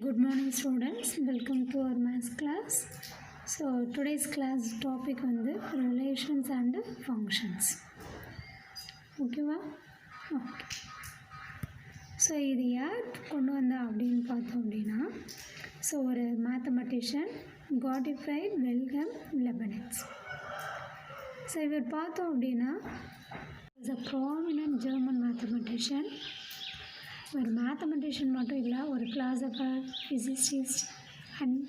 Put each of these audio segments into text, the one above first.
Good morning students, welcome to our maths class. So today's class topic வந்து relations and functions. ஓகேவா? Okay. So இது யார் கொண்டு வந்தா அப்படின்னு பார்த்தோம் அப்படின்னா ஒரு mathematician Gottfried Wilhelm Leibniz. So இவர் பார்த்தோம் அப்படின்னா is a prominent German mathematician. ஒரு மேத்தமெட்டிஷியன் மட்டும் இல்லை, ஒரு philosopher, physicist and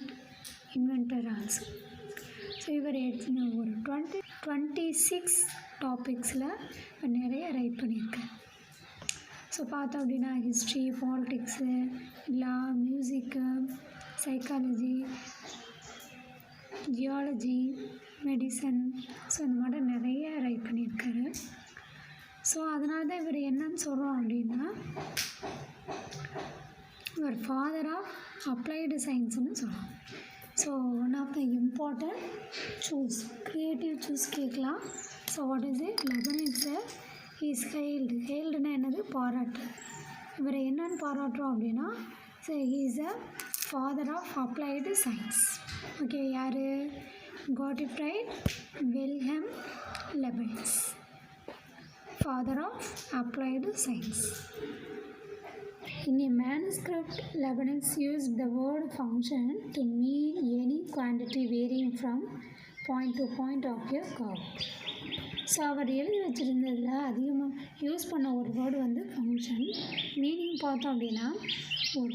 inventor also. So இவர் ஒரு 26 டாபிக்ஸில் நிறைய ரைட் பண்ணியிருக்கார். ஸோ பார்த்தோம் அப்படின்னா ஹிஸ்ட்ரி, பாலிட்டிக்ஸு, லா, மியூசிக்கு, சைக்காலஜி, ஜியாலஜி, மெடிசன், ஸோ இந்த மாதிரி நிறைய ரைட் பண்ணியிருக்காரு. ஸோ அதனால தான் இவர் என்னன்னு சொல்கிறோம் அப்படின்னா இவர் ஃபாதர் ஆஃப் அப்ளைடு சயின்ஸ்னு சொல்கிறோம். So one of the important choose, creative choose கேட்கலாம். So what is it? லெபினிட்ஸை இஸ் ஹெயில்டுனா என்னது? பாராட்டு. இவர் என்னன்னு பாராட்டுறோம் அப்படின்னா so is a father of applied science. Okay, யார்? Gottfried Wilhelm Leibniz, father of applied science. In a manuscript, Leibniz used the word function to mean any quantity varying from point to point of a curve. So அவர் எழுதி வச்சுருந்ததில் அதிகமாக use பண்ண ஒரு word வந்து function. Meaning பார்த்தோம் அப்படின்னா ஒரு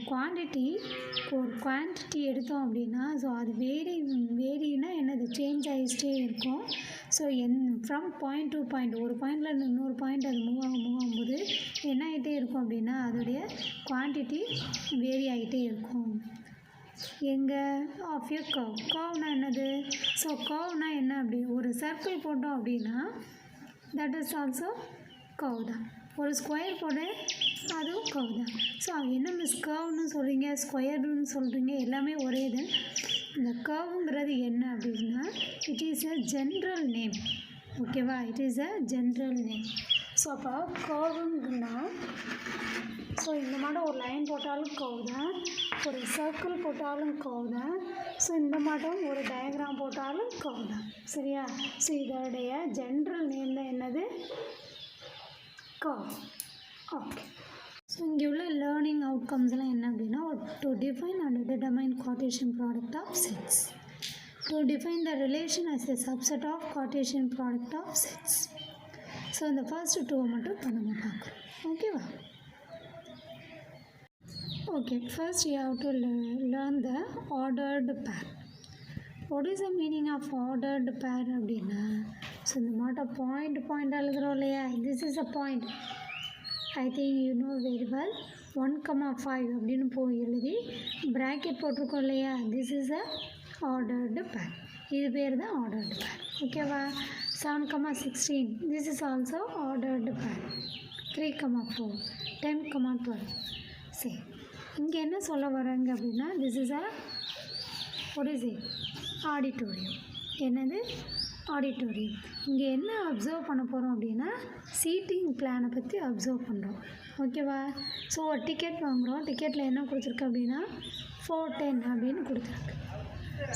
குவான்டிட்டி எடுத்தோம் அப்படின்னா ஸோ அது வேரினா என்னது? சேஞ்ச் ஆகிட்டே இருக்கும். So from point to point, ஒரு பாயிண்டில் இன்னொரு பாயிண்ட் அது மூவ் ஆகும்போது என்ன ஆகிட்டே இருக்கும் அப்படின்னா அதோடைய குவான்டிட்டி வேரி ஆகிட்டே இருக்கும். எங்கே? Of a curve. கர்வ்னா என்னது? ஸோ கர்வ்னா என்ன? அப்படி ஒரு சர்க்கிள் போட்டோம் அப்படின்னா தட் இஸ் ஆல்சோ கர்வ் தான். ஒரு ஸ்கொயர் போட அதுவும் கர்வ் தான். ஸோ என்ன மிஸ் கர்வ்னு சொல்கிறீங்க, ஸ்கொயர்னு சொல்கிறீங்க, எல்லாமே ஒரே இது. இந்த கர்வுங்கிறது என்ன அப்படின்னா it is a general name. ஓகேவா? It is a general name. So அப்போ கர்வுங்கன்னா ஸோ இந்த மாதிரி ஒரு லைன் போட்டாலும் கர்வ் தான், ஒரு சர்க்கிள் போட்டாலும் கர்வ் தான், ஸோ இந்த மாட்டம் ஒரு டயக்ராம் போட்டாலும் கர்வ் தான். சரியா? ஸோ இதோடைய ஜென்ரல் நேம் தான் என்னது? கர்வ். ஓகே. ஸோ இங்கே உள்ள லேர்னிங் அவுட்கம்ஸ்லாம் என்ன அப்படின்னா to define and determine Cartesian product of sets, to define the relation as a subset of Cartesian product of sets. So இந்த ஃபர்ஸ்ட் டூவை மட்டும் இப்போ நம்ம பார்க்குறோம். ஓகேவா? Okay, first you have to learn the ordered pair. What is the meaning of ordered pair அப்படின்னா so இந்த மாட்டம் பாயிண்ட் எழுதுகிறோம் இல்லையா? this is a point. I think you know very well. 1,5 அப்படின்னு போய் எழுதி ப்ராக்கெட் போட்டிருக்கோம் இல்லையா? this is a ordered pair. இது பேர் தான் ordered pair. ஓகேவா? 7,16 this is also ordered pair. 3,4 10,12. சரி, இங்கே என்ன சொல்ல வராங்க அப்படின்னா this is a what is it? Auditorium. என்னது? ஆடிட்டோரியம். இங்கே என்ன அப்சர்வ் பண்ண போகிறோம் அப்படின்னா சீட்டிங் பிளானை பற்றி அப்சர்வ் பண்ணுறோம். ஓகேவா? ஸோ ஒரு டிக்கெட் வாங்குகிறோம். டிக்கெட்டில் என்ன கொடுத்துருக்கு அப்படின்னா 410 அப்படின்னு கொடுத்துருக்கு.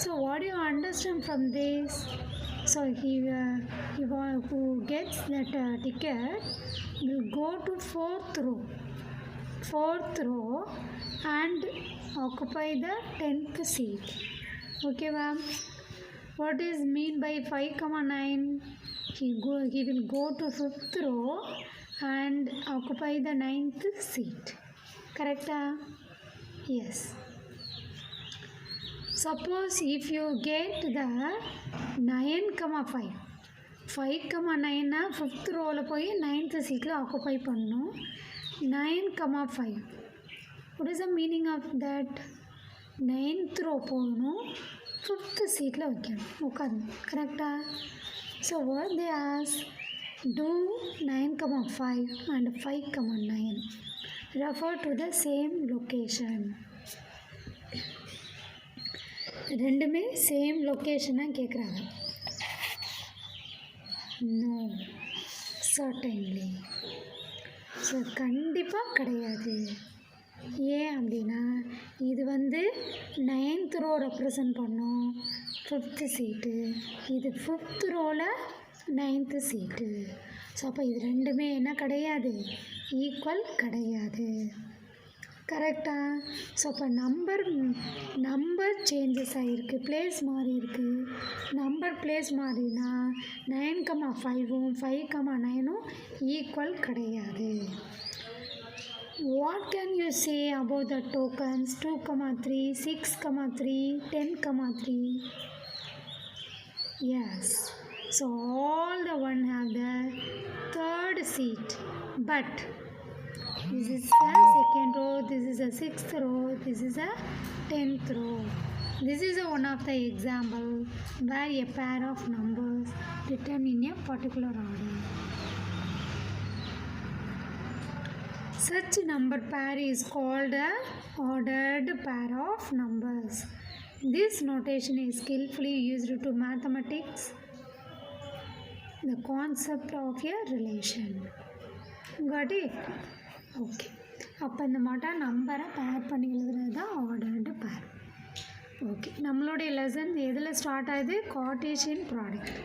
So what you understand from this? So who gets that ticket will go to fourth row and occupy the 10th seat. Okay ma'am? What is mean by 5,9? He will go to 5th row and occupy the 9th seat. Correct? Yes. Suppose if you get the 9,5, 5,9 5th ரோவில் போய் 9th சீட்டில் occupy பண்ணணும். 9,5 what is the meaning of that? 9th row போகணும், 5th சீட்டில் வைக்கணும், உட்காரணும். கரெக்டா? So what they ask, do 9,5 and 5,9 refer to the same location. ரெண்டுமே same லொக்கேஷனாக கேட்குறாங்க. No, certainly. ஸோ கண்டிப்பாக கிடையாது. ஏன் அப்படின்னா இது வந்து 9th ரோ ரெப்ரசன்ட் பண்ணும் 5th சீட்டு, இது 5th ரோவில் 9th சீட்டு. ஸோ அப்போ இது ரெண்டுமே என்ன கிடையாது, ஈக்குவல் கிடையாது. கரெக்டா? ஸோ அப்போ நம்பர் சேஞ்சஸ் ஆகிருக்கு, பிளேஸ் மாறி இருக்குது. நம்பர் பிளேஸ் மாறினா 9,5ம் 5,9ம் ஈக்குவல் கிடையாது. What can you say about the tokens 2,3, 6,3, 10,3? Yes. So all the one have the third seat, but this is the second row, this is a 6th row, this is a 10th row. This is one of the example where a pair of numbers written in a particular order. Such number pair is called a ordered pair of numbers. This notation is skillfully used to mathematics the concept of a relation. Got it? Okay. அப்போ இந்த மாட்டம் நம்பரை பேர் பண்ணி எழுதுறது தான் ordered பேர். Okay, நம்மளுடைய லெசன் எதில் ஸ்டார்ட் ஆகுது, கார்ட்டீசியன் ப்ராடக்ட்.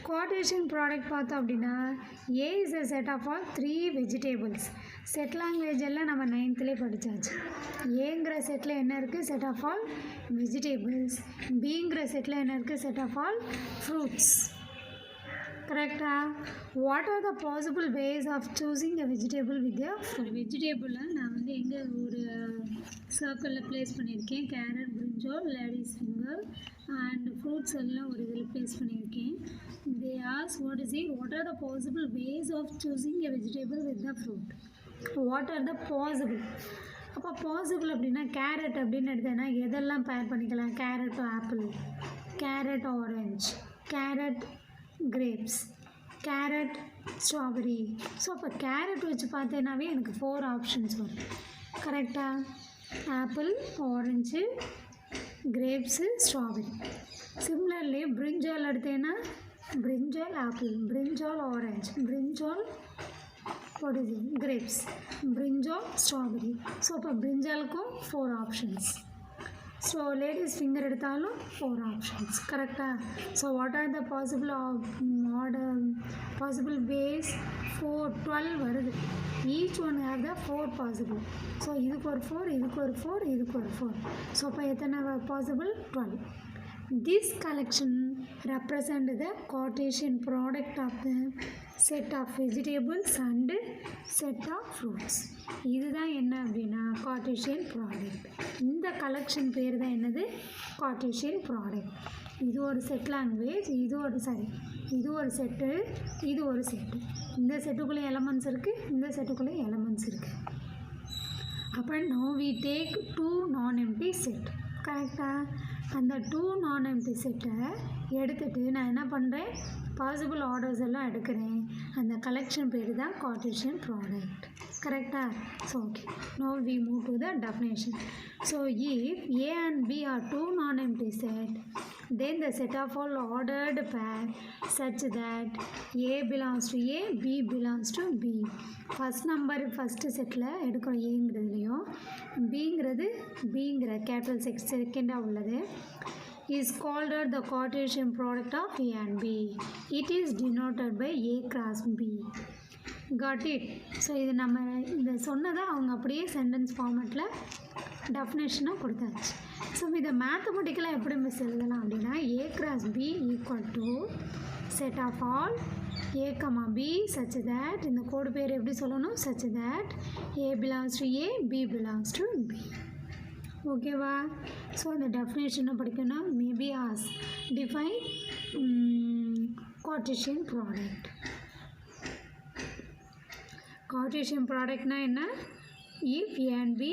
கார்ட்டீசியன் ப்ராடக்ட் பார்த்தோம் அப்படின்னா A is a set of all 3 vegetables. Set language எல்லாம் நம்ம 9th படித்தாச்சு. ஏங்கிற செட்டில் என்ன இருக்குது, செட் ஆஃப் ஆல் வெஜிடேபிள்ஸ். பிங்கிற செட்டில் என்ன இருக்குது, செட் ஆஃப் ஆல் ஃப்ரூட்ஸ். கரெக்டா? What are the possible ways of choosing a vegetable with a fruit? வெஜிடேபிளில் நான் வந்து எங்கே ஒரு சர்க்கிளில் ப்ளேஸ் பண்ணியிருக்கேன், carrot, brinjal, ladies finger and fruits எல்லாம் ஒரு இதில் ப்ளேஸ் பண்ணியிருக்கேன். They ask what are the possible ways of choosing a vegetable with the fruit? What are the possible? அப்போ பாசிபிள் அப்படின்னா கேரட் அப்படின்னு எடுத்தேன்னா எதெல்லாம் பேர் பண்ணிக்கலாம், carrot apple, carrot orange, carrot grapes, carrot strawberry. So அப்போ carrot வச்சு பார்த்தேன்னாவே எனக்கு 4 ஆப்ஷன்ஸ் வரும். கரெக்டாக? Apple, orange, grapes, strawberry. Similarly brinjal எடுத்தேன்னா brinjal apple, brinjal orange, brinjal grapes, brinjal strawberry. So அப்போ பிரிஞ்சாலுக்கும் 4 ஆப்ஷன்ஸ். ஸோ லேடிஸ் ஃபிங்கர் எடுத்தாலும் 4 ஆப்ஷன்ஸ். கரெக்டாக? So what are the possible ways, 12 வருது. Each one have the 4 possible. So இதுக்கு ஒரு 4, இதுக்கு ஒரு 4, இதுக்கு ஒரு 4. ஸோ அப்போ எத்தனை possible, 12. This collection represent the Cartesian product of the set of vegetables and set of fruits. இதுதான் என்ன அப்படின்னா கார்ட்டீசியன் ப்ராடக்ட். இந்த கலெக்ஷன் பேர் தான் என்னது, கார்ட்டீசியன் ப்ராடக்ட். இது ஒரு செட் லாங்குவேஜ், இது ஒரு செட்டு, இது ஒரு செட்டு. இந்த செட்டுக்குள்ளே எலமெண்ட்ஸ் இருக்குது, இந்த செட்டுக்குள்ளே எலமெண்ட்ஸ் இருக்குது. அப்போ now we take 2 non-empty set. கரெக்டாக? அந்த 2 non-empty செட்டை எடுத்துகிட்டு நான் என்ன பண்ணுறேன், பாசிபிள் ஆர்டர்ஸ் எல்லாம் எடுக்கிறேன். அந்த கலெக்ஷன் பேர் தான் கார்ட்டீசியன் ப்ராடக்ட். கரெக்டாக? So okay, now we move to the definition. So if A and B are 2 non-empty set, then the set of all ordered pair such that A belongs to A, B belongs to B. First number first settle எடுக்கிறோம் ஏங்கிறதுலையும், பிங்கிற capital செகண்டாக உள்ளது is called the Cartesian product of A and B. It is denoted by A cross B. Got it? So இது நம்ம இந்த சொன்னதை அவங்க அப்படியே சென்டென்ஸ் ஃபார்மேட்டில் டெஃபினேஷனாக கொடுத்தாச்சு. ஸோ இதை மேத்தமெட்டிக்கலாக எப்படி மிஸ் எழுதலாம் அப்படின்னா A cross B equal to set of all A, B such that, இந்த கோடு பேர் எப்படி சொல்லணும், such that A belongs to A, B belongs to B. ஓகேவா? ஸோ இந்த டெஃபினேஷனை படிக்கணும். Maybe as define Cartesian product. Cartesian ப்ராடக்ட்னா என்ன, if A and B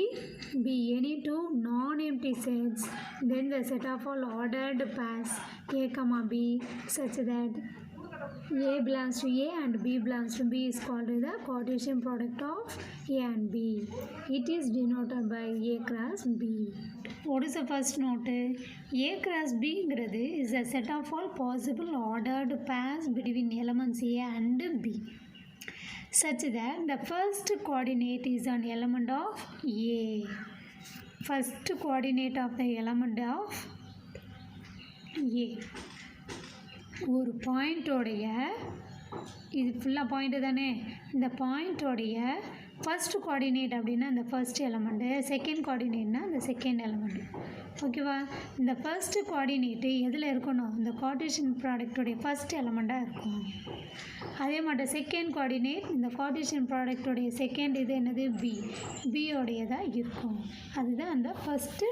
be any 2 non-empty sets, then the set of all ordered pairs A, B such that A belongs to A and B belongs to B is called the Cartesian product of A and B. It is denoted by A cross B. What is the first note? A cross B is a set of all possible ordered pairs between elements A and B. such that the first coordinate is an element of A. First coordinate of the element of A. ஒரு பாயிண்டோடைய இது ஃபுல்லாக point தானே, இந்த பாயிண்டோடைய first coordinate அப்படின்னா இந்த first element, second கோஆர்டினேட்னா இந்த second element. ஓகேவா? இந்த ஃபர்ஸ்ட் கோஆர்டினேட்டு எதில் இருக்கணும், இந்த கார்ட்டீசியன் ப்ராடக்டோடைய ஃபர்ஸ்ட் எலமெண்ட்டாக இருக்கும். அதே மாதிரி செகண்ட் கோஆர்டினேட் இந்த கார்ட்டீசியன் ப்ராடக்டோடைய செகண்ட் இது என்னது, பியோடையதாக இருக்கும். அதுதான் அந்த ஃபஸ்ட்டு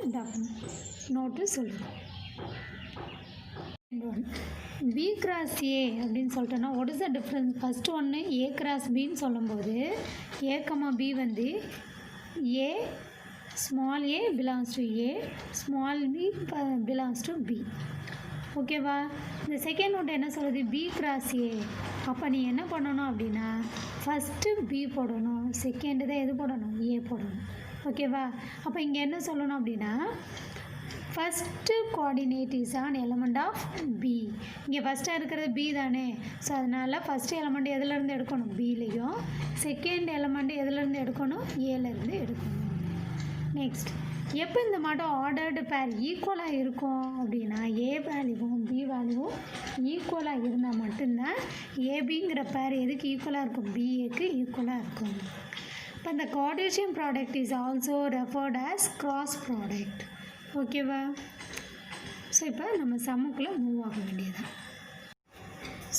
நோட்டு சொல்லுவோம். பி கிராஸ் ஏ அப்படின்னு சொல்லிட்டோன்னா what is the difference? First ஒன்று ஏ கிராஸ் பின்னு சொல்லும்போது ஏ கமா பி வந்து A small A belongs to A, small B belongs to B. ஓகேவா? இந்த செகண்ட் நோட் என்ன சொல்லுது, பி கிராஸ் ஏ. அப்போ நீ என்ன பண்ணணும் அப்படின்னா ஃபஸ்ட்டு பி போடணும், செகண்டு தான் எது போடணும், ஏ போடணும். ஓகேவா? அப்போ இங்கே என்ன சொல்லணும் அப்படின்னா first coordinate is an element of B. இங்கே ஃபஸ்ட்டாக இருக்கிறது பி தானே, ஸோ அதனால் ஃபஸ்ட்டு எலமெண்ட் எதுலேருந்து எடுக்கணும், பிலேயும். செகண்ட் எலமெண்ட் எதுலேருந்து எடுக்கணும், ஏலேருந்து எடுக்கணும். நெக்ஸ்ட், எப்போ இந்த மாட்டம் ஆர்டர்டு பேர் ஈக்குவலாக இருக்கும் அப்படின்னா ஏ வேல்யூவும் பி வேல்யூவும் ஈக்குவலாக இருந்தால் மட்டும்தான் ஏபிங்கிற பேர் எதுக்கு ஈக்குவலாக இருக்கும், பிஏக்கு ஈக்குவலாக இருக்கும். இப்போ இந்த Cartesian product is also referred as cross product. ஓகேவா? ஸோ இப்போ நம்ம சம்முக்குள்ளே மூவ் ஆக வேண்டியதான்.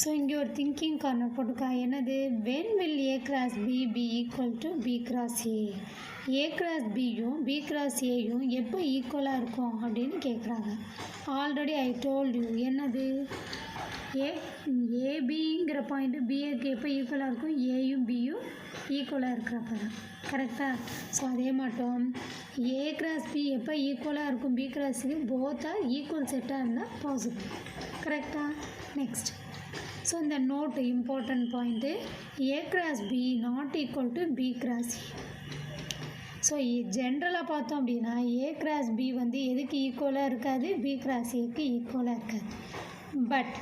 ஸோ இங்கே ஒரு திங்கிங் கார்னர் போட்டுக்கா. என்னது, when will A cross B be equal to B cross A? A cross Bயும் B cross Aயும் எப்போ ஈக்குவலாக இருக்கும் அப்படின்னு கேட்குறாங்க. ஆல்ரெடி ஐ டோல்ட் யூ, என்னது, ஏபிங்கிற பாயிண்ட்டு பிஏக்கு எப்போ ஈக்குவலாக இருக்கும், ஏயும் பியும் ஈக்குவலாக இருக்கிறப்ப தான். கரெக்டாக? ஸோ அதே மாட்டோம் ஏ கிராஸ் பி எப்போ ஈக்குவலாக இருக்கும், பி கிராஸுக்கு போத்தாக ஈக்குவல் செட்டாக இருந்தால் பாசிபிள். கரெக்டாக? நெக்ஸ்ட், ஸோ இந்த note important point, A cross B not equal to B cross A. So ஜென்ரலாக பார்த்தோம் அப்படின்னா ஏ கிராஸ் பி வந்து எதுக்கு ஈக்குவலாக இருக்காது, பி கிராஸ் ஏக்கு ஈக்குவலாக இருக்காது. But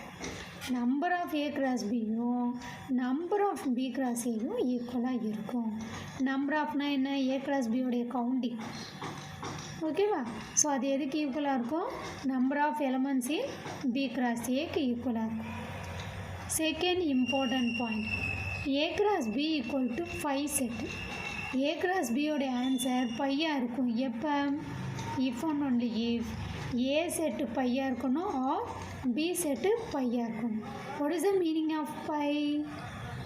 number of A cross பியும் நம்பர் ஆஃப் பி கிராஸ் ஏயும் ஈக்குவலாக இருக்கும். நம்பர் ஆஃப்னா என்ன, ஏ கிராஸ் பியோடைய கவுண்டிங். ஓகேவா? ஸோ அது எதுக்கு ஈக்குவலாக இருக்கும், number of elements in B cross ஏக்கு ஈக்குவலாக இருக்கும். Second important point, A cross B equal to 5 set. A cross பியோடைய ஆன்சர் பையாக இருக்கும். எப்போ, if and only if A set பையாக இருக்கணும் ஆர் பி செட்டு பையாக இருக்கணும். What is the meaning of phi?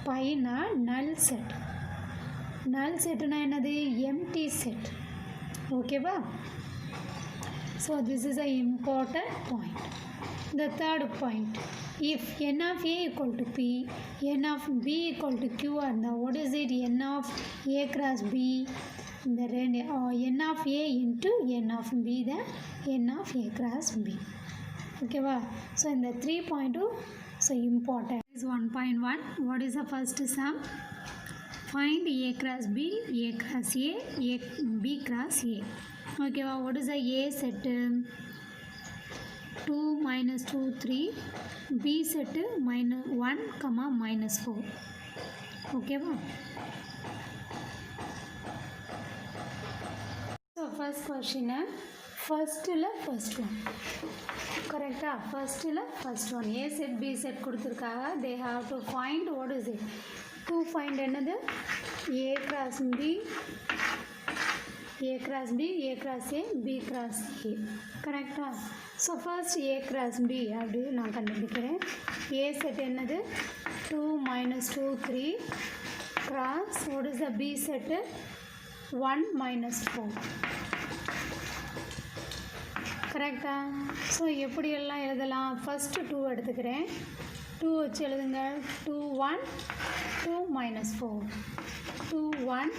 பைனா நல் செட். நல் செட்டுனா என்னது, எம்டி செட். ஓகேவா? So this is a important point. The third point, if n of a equal to p, n of b equal to q and the what is it, n of a cross b, the n of a into n of b, the n of a cross b. Okay va? So in the 3.2, so important is 1.1. What is the first sum? Find a cross b, a cross a, b cross a. Okay va? What is the a set? 2 minus 2 3, b set minus 1 comma minus 4. Okay va? So first question, first one. Correct? First one. A set b set கொடுத்திருக்காங்க. They have to find what is it? To find another a cross b, a cross b, a cross a, b cross a. Correct? So first a cross b அப்படி நான் கண்டுபிடிக்கிறேன். A set என்னது, 2 minus 2 3 cross what is the b set, 1 minus 4. கரெக்டா? So எப்படியெல்லாம் எழுதலாம், first 2 எடுத்துக்கிறேன். 2 வச்சு எழுதுங்க. 2 1 2 minus 4, 2 1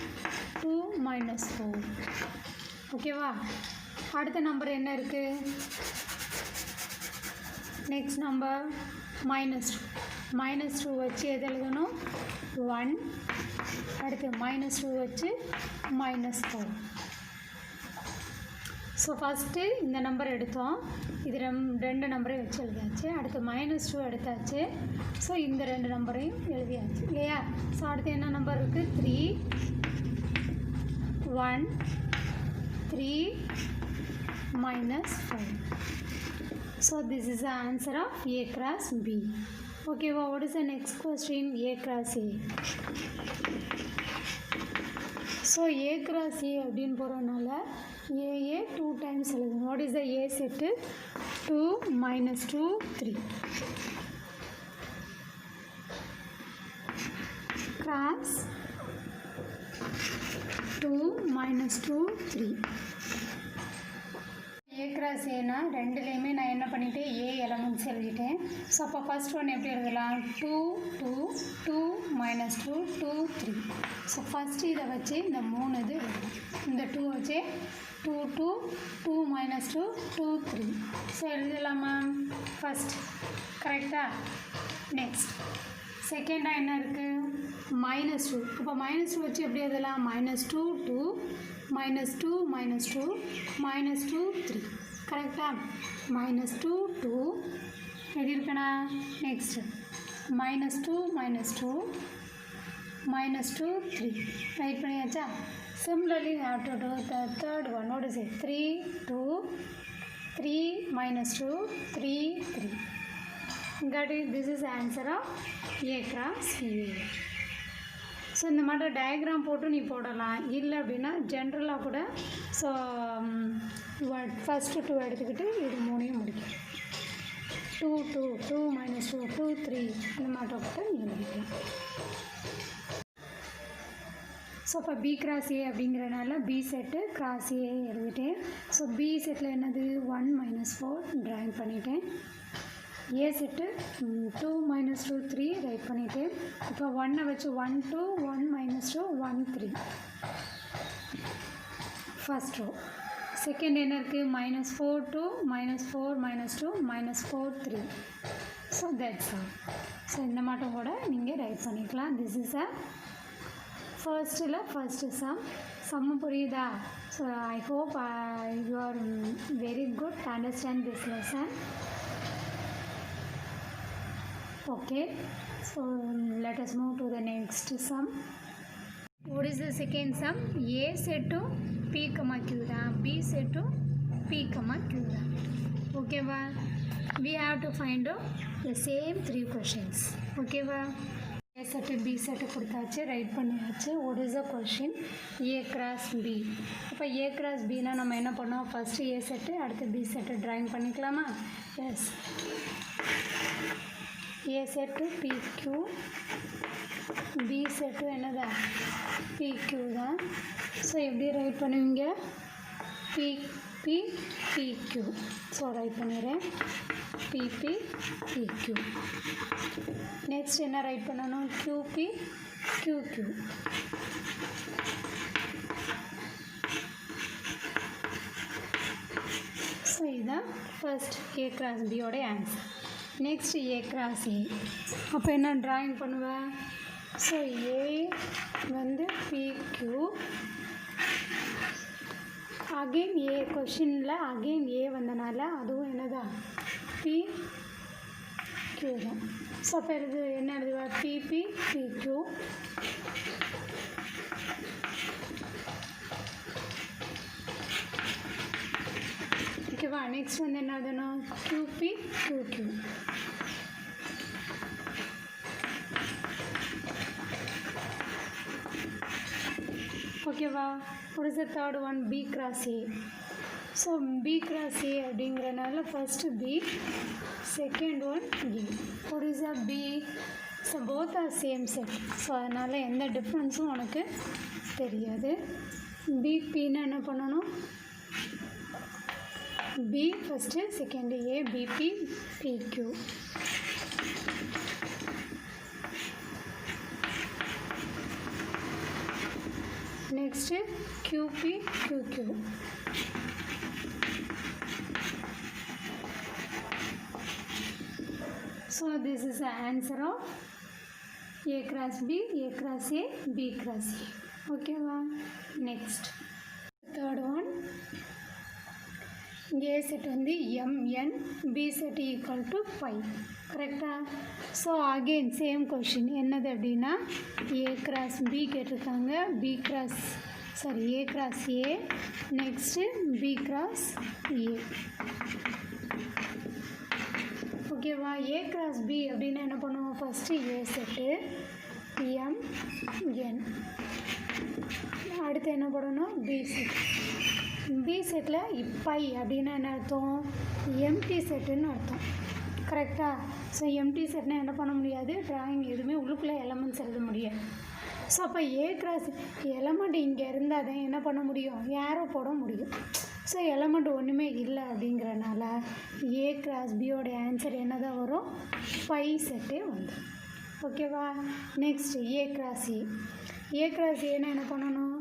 2 minus 4. ஓகேவா? அடுத்த நம்பர் என்ன இருக்குது, நெக்ஸ்ட் நம்பர் -2 வச்சு எது எழுதணும், 1. அடுத்து -2 வச்சு -4. ஸோ ஃபஸ்ட்டு இந்த நம்பர் எடுத்தோம், இது ரெண்டு நம்பரையும் வச்சு எழுதியாச்சு. அடுத்து -2 எடுத்தாச்சு. ஸோ இந்த ரெண்டு நம்பரையும் எழுதியாச்சு இல்லையா. ஸோ அடுத்து என்ன நம்பர் இருக்குது, 3 1 3 -5. So this is the answer of A cross B. Okay, well, what is the next question? A cross A. So A cross A அப்படின்னு போகிறதுனால A 2 times எழுதணும். What is the A set? 2 -2 3 cross 2 -2 3. A cross ஏனா ரெண்டுலேயுமே நான் என்ன பண்ணிட்டேன், A elements எழுதிட்டேன். So அப்போ ஃபஸ்ட் ஒன் எப்படி எழுதலாம், 2 2 2 -2 2 3. ஸோ ஃபஸ்ட்டு இதை வச்சு இந்த 3 இது எழுதலாம். இந்த 2 வச்சு 2 2 2 -2 2 3. ஸோ எழுதலாமா ஃபஸ்ட், கரெக்டாக. நெக்ஸ்ட் செகண்டாக என்ன இருக்குது, -2. அப்போ -2 வச்சு எப்படி எழுதலாம், -2 2 -2 -2 -2 3. கரெக்டாக. -2 2 எப்படி இருக்குண்ணா. நெக்ஸ்ட் -2 -2 -2 3. ரைட் பண்ணியாச்சா. Similarly, we have to do the third one. What is it? 3 2 3 -2 3 3. Got it? This is the answer of A cross A. So இந்த மாதிரி டயக்ராம் போட்டு நீ போடலாம், இல்லை அப்படின்னா ஜென்ரலாக கூட. ஸோ ஃபஸ்ட்டு 2 எடுத்துக்கிட்டு இது 3 முடிக்கும். 2 2 2 -2 2 3 இந்த மாதிரி போட்டு நீங்கள் முடிக்கலாம். ஸோ இப்போ B cross A அப்படிங்கிறனால B செட்டு cross A எழுதிட்டேன். ஸோ B செட்டில் என்னது 1 -4 ட்ராயிங் பண்ணிட்டேன். A செட்டு 2 -2 3 ரைட் பண்ணிட்டேன். இப்போ 1 வச்சு 1 2 1 -2 1 3 ஃபஸ்ட் ரோ. செகண்ட் என்ன இருக்குது, -4 2 -4 -2 -4 3. So that's all. ஸோ இந்த மாட்டம் கூட நீங்கள் ரைட் பண்ணிக்கலாம். This is a first sum புரியுதா. So I hope you are very good to understand this lesson. Okay, so let us move to the next sum. What is the second sum? A set to P, Q தான், B set to P, Q தான். Okay va? We have to find out the same 3 questions. Okay va? A set B set கொடுத்தாச்சு, right பண்ணியாச்சு. What is the question? A cross B. அப்போ A cross B னா நம்ம என்ன பண்ணோம், first A set அடுத்து B set drawing பண்ணிக்கலாமா. Yes, A set to PQ, B set to என்னதா PQ தான். ஸோ எப்படி ரைட் பண்ணுவீங்க, PQ. ஸோ ரைட் பண்ணிடுறேன், PQ. நெக்ஸ்ட் என்ன ரைட் பண்ணணும், QQ. ஸோ இதுதான் ஃபர்ஸ்ட் A cross B ஓட answer. Next A cross A. அப்போ என்ன ட்ராயிங் பண்ணுவேன், ஸோ A வந்து PQ, அகெயின் A கொஷினில் அகெயின் A வந்தனால அதுவும் என்னதான் PQ தான். ஸோ அப்போ இது என்ன எழுதுவா, PQ. ஓகேவா. நெக்ஸ்ட் வந்து என்ன எழுதணும், QQ. ஓகேவா. what is the third one, B cross A. So B cross A அப்படிங்கிறனால first B, second one A. what is the B? So both are same set. So அதனால் எந்த டிஃப்ரென்ஸும் உனக்கு தெரியாது. பிபின்னு என்ன பண்ணணும், B first, second A, BP, PQ. Next QQ. So this is the answer of A cross B, A cross A, B cross A. Okay, next third one, A set வந்து mn, B set equal to 5. கரெக்டா? So again same question என்னது அப்படின்னா A cross B கேட்டிருக்காங்க, A cross A, next B cross A. ஓகேவா? A cross B அப்படின்னா என்ன பண்ணுவோம்? First A set mn, அடுத்து என்ன பண்ணணும்? B set. B செட்டில் பை அப்படின்னா என்ன அர்த்தம்? எம்டி செட்டுன்னு அர்த்தம். கரெக்டாக? ஸோ எம்டி செட்னால் என்ன பண்ண முடியாது? ட்ராயிங் எதுவுமே உள்ளுக்குள்ளே எலமெண்ட்ஸ் எழுத முடியாது. ஸோ அப்போ A cross எலமெண்ட் இங்கே இருந்தால் தான் என்ன பண்ண முடியும்? ஏரோ போட முடியும். ஸோ எலமெண்ட் ஒன்றுமே இல்லை அப்படிங்கிறனால A cross Bயோட ஆன்சர் என்ன தான் வரும்? பை செட்டே வந்து. ஓகேவா? Next A cross A. A cross Aனா என்ன பண்ணணும்?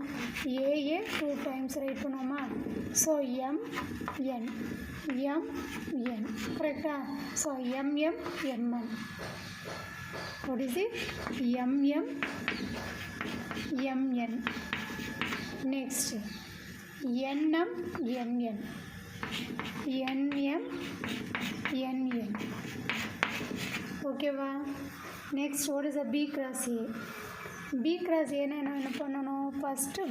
ஏஏ 2 டைம்ஸ் ரைட் பண்ணுவோமா? ஸோ mn கரெக்டா? So mn. What is it? mn. Next nm. ஓகேவா? Next what is a B cross A? B cross Aனா என்ன பண்ணணும்? ஃபஸ்ட்டு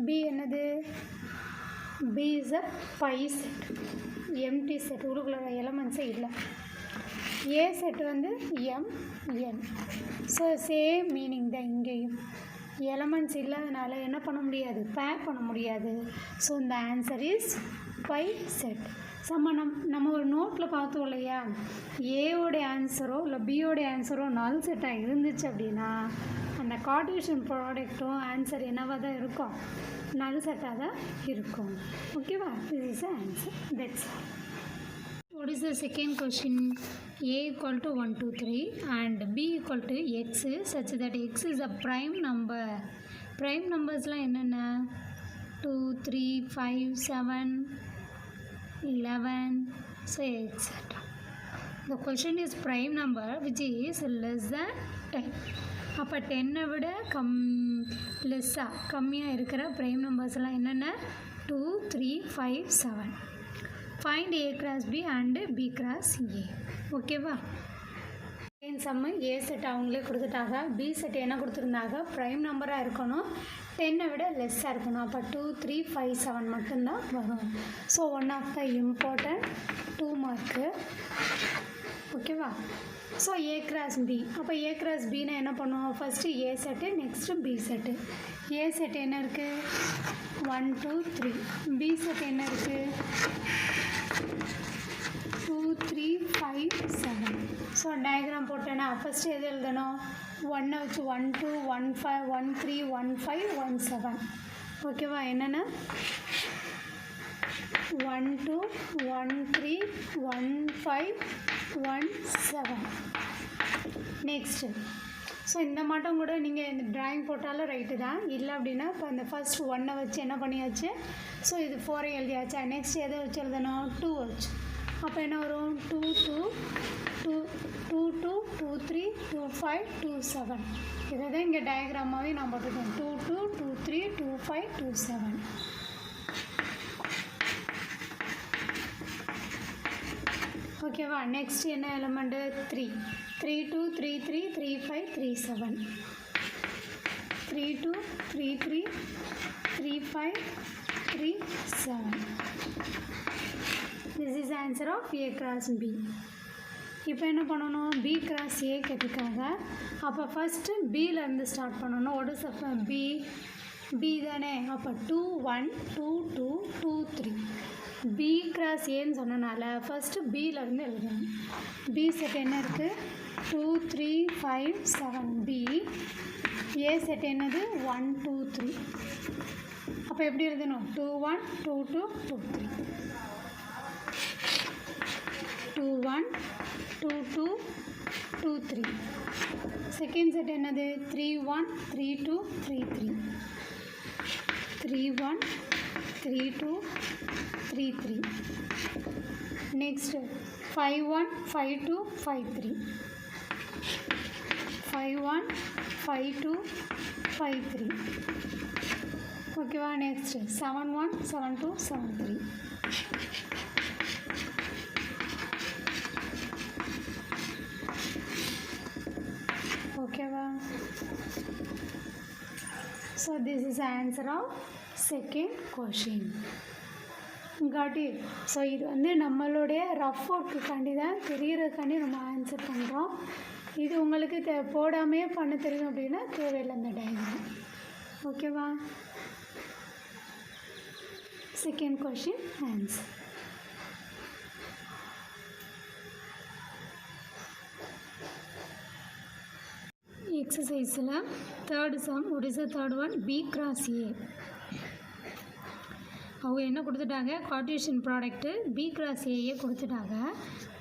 B என்னது? B is a phi set, empty set, உள்ளுக்குள்ள எலமெண்ட்ஸே இல்லை. A செட் வந்து mn. ஸோ சேம் மீனிங் தான் இங்கேயும். எலமெண்ட்ஸ் இல்லாதனால என்ன பண்ண முடியாது? பேக் பண்ண முடியாது. ஸோ இந்த ஆன்சர் இஸ் பை செட். நம்ம ஒரு நோட்டில் பார்த்தோம் இல்லையா? ஏவோடைய ஆன்சரோ இல்லை பியோடைய ஆன்சரோ நல் செட்டாக இருந்துச்சு அப்படின்னா அந்த கார்ட்டீசியன் ப்ராடக்ட்டும் ஆன்சர் என்னவாக தான் இருக்கும்? நல் செட்டாக தான் இருக்கும். ஓகேவா? This is answer. That's all. What is the second question? A equal to 1, 2, 3 and B equal to x such that x is a prime number. Prime numbersலாம் என்னென்ன? 2, 3, 5, 7, 11, so etc. The question is prime number which is less than 10. அப்போ 10 விட கம்மியாக இருக்கிற prime நம்பர்ஸ்லாம் என்னென்ன? 2, 3, 5, 7. Find A cross B and B cross A. ஓகேவா? சம்மு A set அவங்களே கொடுத்துட்டாங்க, B set என்ன கொடுத்துருந்தாங்க? ப்ரைம் நம்பராக இருக்கணும், 10 விட லெஸ்ஸாக இருக்கணும். அப்போ 2, 3, 5, 7 மட்டும்தான் வரும். So one of the important 2 mark. ஓகேவா? So A cross B. அப்போ A cross Bனா என்ன பண்ணுவோம்? First A set, next B set. A set என்ன இருக்குது? 1, 2, 3. B செட் என்ன இருக்குது? 2, 3, 5, 7. ஸோ டயக்ராம் போட்டேன்னா ஃபஸ்ட்டு எது எழுதணும்? 1 வச்சு 1, 2, 1, 5, 1, 3, 1, 5, 1, 7. ஓகேவா? என்னென்னா 1, 2, 1, 3, 1, 5, 1, 7. நெக்ஸ்ட்டு ஸோ இந்த மாட்டம் கூட நீங்கள் இந்த ட்ராயிங் போட்டாலும் ரைட்டு தான். இல்லை அப்படின்னா இப்போ இந்த ஃபஸ்ட் 1 வச்சு என்ன பண்ணியாச்சு? ஸோ இது 4 எழுதியாச்சா? நெக்ஸ்ட் எதை வச்சு எழுதணும்? 2 வச்சு. அப்போ என்ன வரும்? 2, 2, 2, 2, 2, 2, 3, 2, 5, 2, 7. இதை தான் இங்கே டயக்ராமாகவே நான் போட்டுருக்கேன். 2, 2, 2, 3, 2, 5, 2, 7. ஓகேவா? நெக்ஸ்ட் என்ன element? 3. 3, 2, 3, 3, 3, 5, 3, 7. 3, 2, 3, 3, 3, 5, 3, 7. This is the answer of A cross B. இப்போ என்ன பண்ணணும்? B cross A கேட்டிருக்காங்க. அப்போ ஃபஸ்ட்டு Bலேருந்து ஸ்டார்ட் பண்ணணும். what is B தானே? அப்போ 2, 1, 2, 2, 2, 3. B cross Aன்னு சொன்னனால ஃபஸ்ட்டு Bலேருந்து எழுதணும். B செட் என்ன இருக்குது? 2, 3, 5, 7. B. A செட் என்னது? 1, 2, 3. அப்போ எப்படி எழுதணும்? 2, 1, 2, 2, 2, 3. 2, 1, 2, 2, 2, 3. செகண்ட் செட் என்னது? 3, 1, 3, 2, 3, 3. 3, 1, 3, 2, 3, 3. Next 5, 1, 5, 2, 5, 3. 5, 1, 5, 2, 5, 3. ஓகேவா? Next 7, 1, 7, 2, 7, 3. So this is the answer of second question. Got it? So இது வந்து நம்மளுடைய ரஃப் ஒர்க்குக்காண்டி தான் தெரியறதுக்காண்டி நம்ம ஆன்சர் பண்ணுறோம். இது உங்களுக்கு போடாமையே பண்ண தெரியும் அப்படின்னா தேவையில்லை இந்த டயக்ராம். ஓகேவா? Second question answer. எக்ஸசைஸில் third sum, what is the third one? B cross A. அவங்க என்ன கொடுத்துட்டாங்க, கார்ட்டீசியன் ப்ராடக்ட்டு B cross Aயை கொடுத்துட்டாங்க.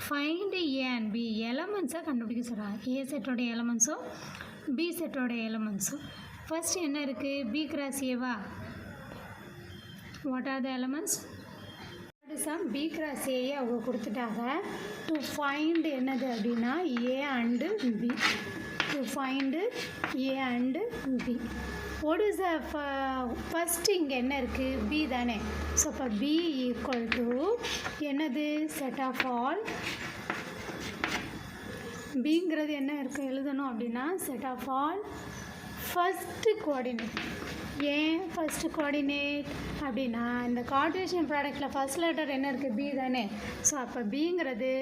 ஃபைண்ட் A and B எலமெண்ட்ஸை கண்டுபிடிக்க சொல்கிறாங்க. A செட்டோடைய எலமெண்ட்ஸோ B செட்டோடைய எலமெண்ட்ஸோ. ஃபர்ஸ்ட் என்ன இருக்குது, B cross Aவா? What are the elements? Sum B cross Aயை அவங்க கொடுத்துட்டாங்க. டு ஃபைண்ட் என்னது அப்படின்னா A and B. To find A and B. What is the first இங்கே என்ன இருக்குது, B தானே. ஸோ இப்போ B ஈக்குவல் டு என்னது, செட் ஆஃப் ஆல். பிங்கிறது என்ன இருக்குது எழுதணும் அப்படின்னா set of all first coordinate. ஏன் ஃபஸ்ட்டு கோஆர்டினேட் அப்படின்னா இந்த கார்ட்டீசியன் ப்ராடக்டில் ஃபஸ்ட் லெட்டர் என்ன இருக்குது, B தானே. ஸோ அப்போ பிங்கிறது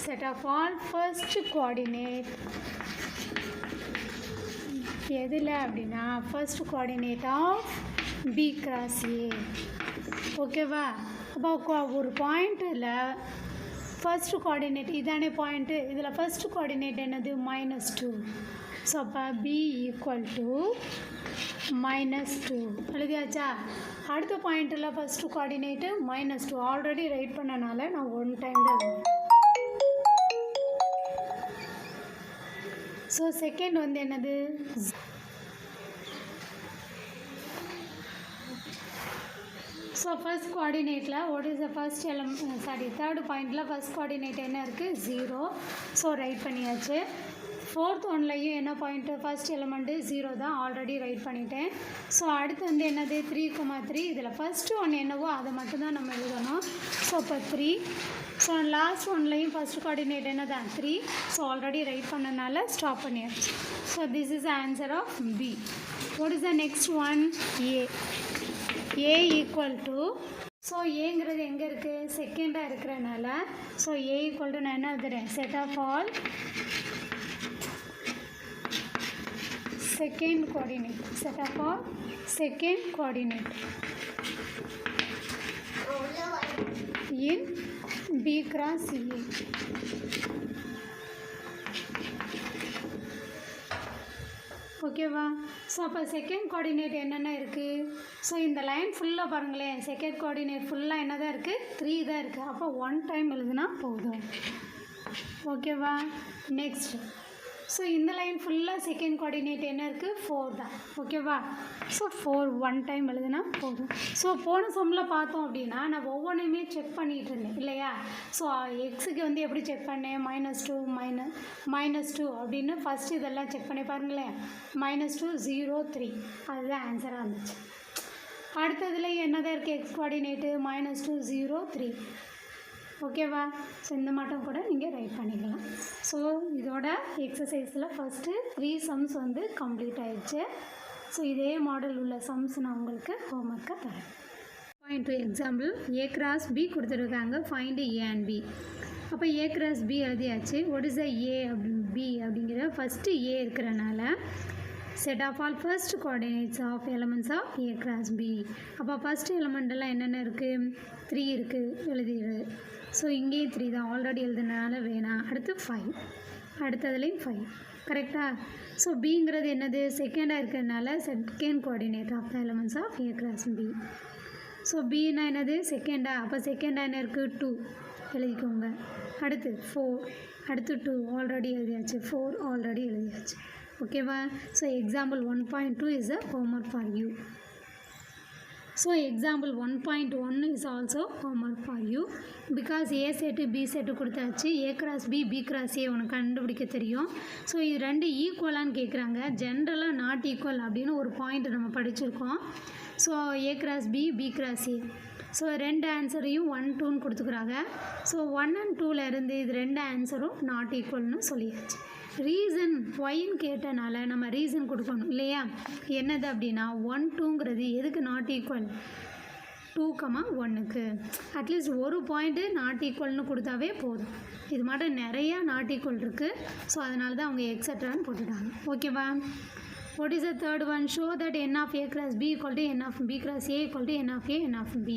set of all first coordinate எதில் அப்படின்னா first coordinate of B cross A. ஓகேவா? அப்போ ஒரு பாயிண்ட்டில் ஃபர்ஸ்ட் கோஆர்டினேட் இதானே பாயிண்ட்டு, இதில் ஃபர்ஸ்ட் கோஆர்டினேட் என்னது, -2. ஸோ அப்போ B ஈக்குவல் டு -2 எழுதியாச்சா? அடுத்த பாயிண்ட்டில் ஃபர்ஸ்ட் கோஆர்டினேட்டு -2 ஆல்ரெடி ரைட் பண்ணனால நான் ஒன் டைம் தான் எழுதுவேன். ஸோ செகண்ட் வந்து என்னது, ஸோ ஃபர்ஸ்ட் கோஆர்டினேட்டில் what is the first third பாயிண்டில் ஃபர்ஸ்ட் கோஆர்டினேட் என்ன இருக்குது, 0. ஸோ ரைட் பண்ணியாச்சு. ஃபோர்த் ஒன்லையும் என்ன பாயிண்ட்டு, ஃபர்ஸ்ட் எலமெண்ட்டு 0 தான், ஆல்ரெடி ரைட் பண்ணிட்டேன். ஸோ அடுத்து வந்து என்னது 3,3. இதில் ஃபஸ்ட்டு ஒன் என்னவோ அதை மட்டும்தான் நம்ம எழுதணும். ஸோ இப்போ 3. ஸோ லாஸ்ட் ஒன்லையும் ஃபஸ்ட் கோஆர்டினேட் என்ன தான் 3. ஸோ ஆல்ரெடி ரைட் பண்ணனால ஸ்டாப் பண்ணியாச்சு. So this is answer of B. What is the next one, A. A equal to, so ஏங்கிறது எங்கே இருக்குது, செகண்டாக இருக்கிறனால ஸோ A ஈக்குவல் டு நான் என்ன எழுதுறேன், set of all second coordinate. Set of all second coordinate in B cross A. ஓகேவா? So அப்போ செகண்ட் கோஆர்டினேட் என்னென்ன இருக்குது, ஸோ இந்த லைன் ஃபுல்லாக பாருங்களேன், செகண்ட் கோஆர்டினேட் ஃபுல்லாக என்ன தான் இருக்குது, 3 தான் இருக்குது. அப்போ ஒன் டைம் எழுதுனா போதும். ஓகேவா? நெக்ஸ்ட் ஸோ இந்த லைன் ஃபுல்லாக செகண்ட் கோஆர்டினேட் என்ன இருக்குது, 4 தான். ஓகேவா? ஸோ 4 ஒன் டைம் எழுதுனா போதும். ஸோ போன சம்மில் பார்த்தோம் அப்படின்னா நான் ஒவ்வொன்றையுமே செக் பண்ணிகிட்டு இருந்தேன் இல்லையா. ஸோ எக்ஸுக்கு வந்து எப்படி செக் பண்ணேன், -2 அப்படின்னு ஃபஸ்ட்டு இதெல்லாம் செக் பண்ணி பாருங்களேன். -2 0 3 அதுதான் ஆன்சராக இருந்துச்சு. அடுத்ததுல என்னதான் இருக்குது, எக்ஸ் கோஆர்டினேட்டு -2 0 3. ஓகேவா? ஸோ இந்த மட்டும் கூட நீங்கள் ரைட் பண்ணிக்கலாம். ஸோ இதோட எக்ஸசைஸில் ஃபஸ்ட்டு 3 சம்ஸ் வந்து கம்ப்ளீட் ஆயிடுச்சு. ஸோ இதே மாடல் உள்ள சம்ஸ் நான் உங்களுக்கு ஹோம்ஒர்க்காக தரேன். Point 2 example, A cross B கொடுத்துருக்காங்க, ஃபைண்ட் A and B. அப்போ A cross B எழுதியாச்சு. What is the A B அப்படிங்கிற ஃபஸ்ட்டு A இருக்கிறனால set of all first coordinates of elements of A cross B. அப்போ ஃபஸ்ட் எலமெண்டெல்லாம் என்னென்ன இருக்குது, 3 இருக்குது எழுதிடு. ஸோ இங்கேயும் 3 தான், ஆல்ரெடி எழுதுனால வேணாம். அடுத்து 5, அடுத்ததுலேயும் 5. கரெக்டாக? ஸோ பிங்கிறது என்னது, செகண்டாக இருக்கிறதுனால second coordinate of the elements of A cross B. So பின்னா என்னது, செகண்டாக. அப்போ செகண்டாக என்ன இருக்குது, 2 எழுதிக்கோங்க. அடுத்து 4, அடுத்து 2 ஆல்ரெடி எழுதியாச்சு, 4 ஆல்ரெடி எழுதியாச்சு. ஓகேவா? So example 1.2 is a homework for you. So example 1.1 is also homework for you because A set B set கொடுத்தாச்சு. A cross B B cross A உனக்கு கண்டுபிடிக்க தெரியும். ஸோ இது ரெண்டு ஈக்குவலான்னு கேட்குறாங்க. ஜென்ரலாக நாட் ஈக்குவல் அப்படின்னு ஒரு பாயிண்ட் நம்ம படிச்சிருக்கோம். So A cross B B cross A. So ரெண்டு ஆன்சரையும் 1 2ன்னு கொடுத்துக்கிறாங்க. ஸோ 1 and 2ல் இருந்து இது ரெண்டு ஆன்சரும் நாட் ஈக்குவல்னு சொல்லியாச்சு. ரீசன் ஒயின்னு கேட்டனால நம்ம ரீசன் கொடுக்கணும் இல்லையா? என்னது அப்படின்னா 1 2ங்கிறது எதுக்கு நாட் ஈக்குவல்? 2,1க்கு. அட்லீஸ்ட் ஒரு பாயிண்ட்டு நாட் ஈக்குவல்னு கொடுத்தாவே போதும். இது மட்டும் நிறையா நாட் ஈக்குவல் இருக்குது. ஸோ அதனால தான் அவங்க எக்ஸட்ரான்னு போட்டுட்டாங்க. ஓகேவா? What is the third one? Show that n of a cross b equal to n of b cross a equal to n of a n of b.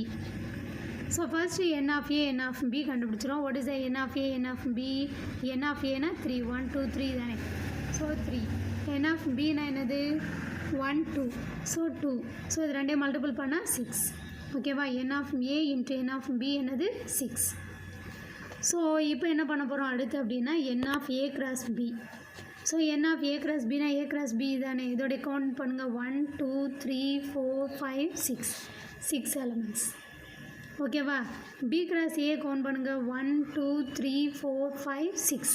So first n of a n of b கண்டுபிடிச்சிரும். What is the n of a n of b? n of a னா 3 1 2 3 தானே. So 3. n of b னா என்னது? 1 2. So 2. So இது ரெண்டையும் multiple பண்ணால் 6. ஓகேவா? n of a into n of b என்னது? 6. So இப்போ என்ன பண்ண போகிறோம் அடுத்து அப்படின்னா n of a cross b. So n of a cross b னா a cross b தானே. இதோடைய கவுண்ட் பண்ணுங்கள். 1 2 3 4 5 6. 6 எலமெண்ட்ஸ். ஓகேவா? b cross a கவுண்ட் பண்ணுங்கள். 1 2 3 4 5 6.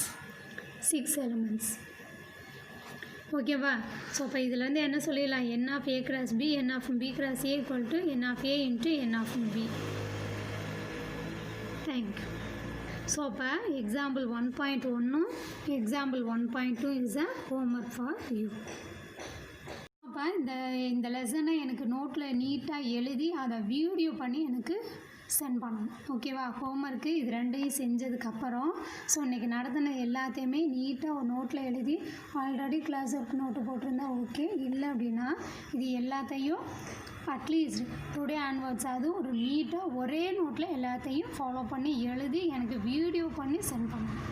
6 எலமெண்ட்ஸ். ஓகேவா? ஸோ அப்போ இதுலேருந்து என்ன சொல்லிடலாம்? n of a cross b n of b cross a equal to n of a into n of b. Thank you. So அப்போ example 1.1 example 1.2 is a homework for you. அப்போ இந்த லெசனை எனக்கு நோட்டில் நீட்டாக எழுதி அதை வீடியோ பண்ணி எனக்கு சென்ட் பண்ணணும். ஓகேவா? ஹோம்ஒர்க்கு இது ரெண்டையும் செஞ்சதுக்கப்புறம் ஸோ இன்றைக்கி நடத்தின எல்லாத்தையுமே நீட்டாக ஒரு நோட்டில் எழுதி ஆல்ரெடி கிளாஸ் ஒர்க் நோட்டு போட்டிருந்தா ஓகே. இல்லை அப்படின்னா இது எல்லாத்தையும் அட்லீஸ்ட் டுடே ஆன்வர்ட்ஸ் அதுவும் ஒரு நீட்டாக ஒரே நோட்டில் எல்லாத்தையும் ஃபாலோ பண்ணி எழுதி எனக்கு வீடியோ பண்ணி சென்ட் பண்ணணும்.